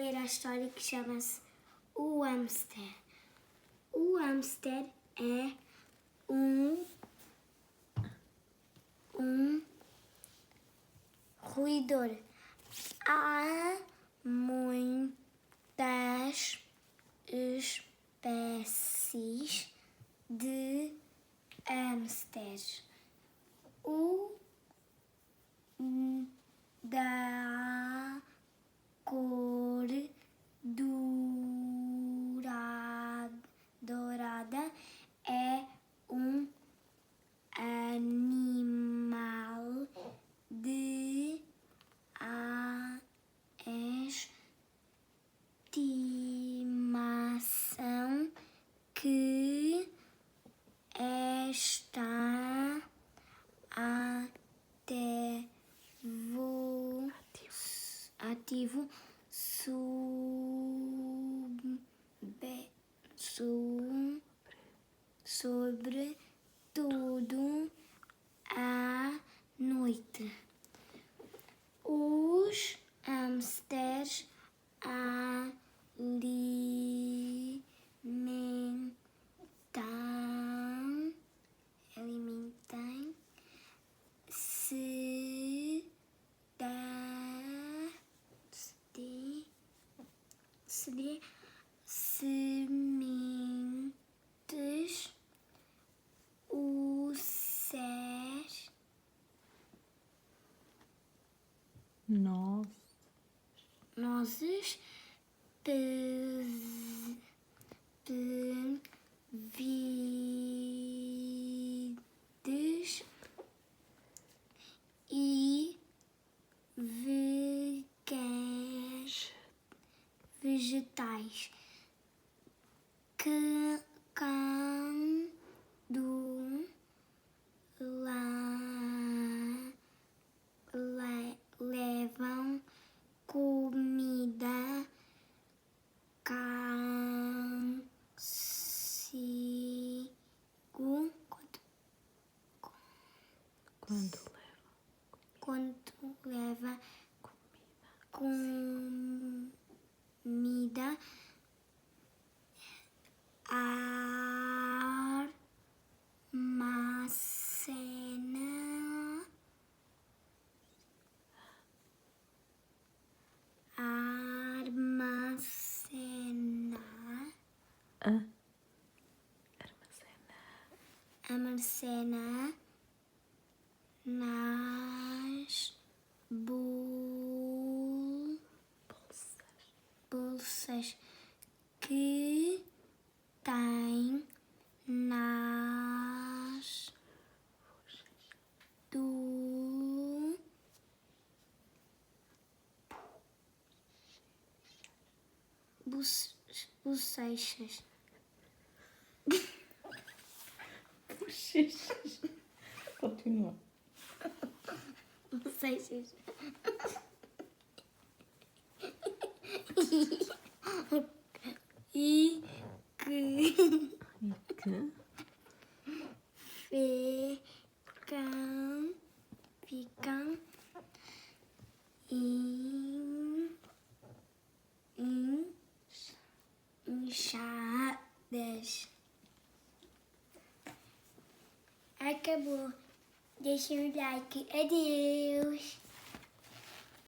ler a história que chama-se O Hamster. O hamster é um roedor. Há muitas espécies de hamsters. O da cor dourada é um animal de estimação que está ativo sobretudo à noite. Os hamsters alimentam-se de sementes, nozes, vides e vegetais. Quando levam comida consigo. Quando leva comida armazena nas bolsas que tem nas bochechas. Continua. Bochechas. E que ficam inchadas. Acabou. Deixem o like. Adeus.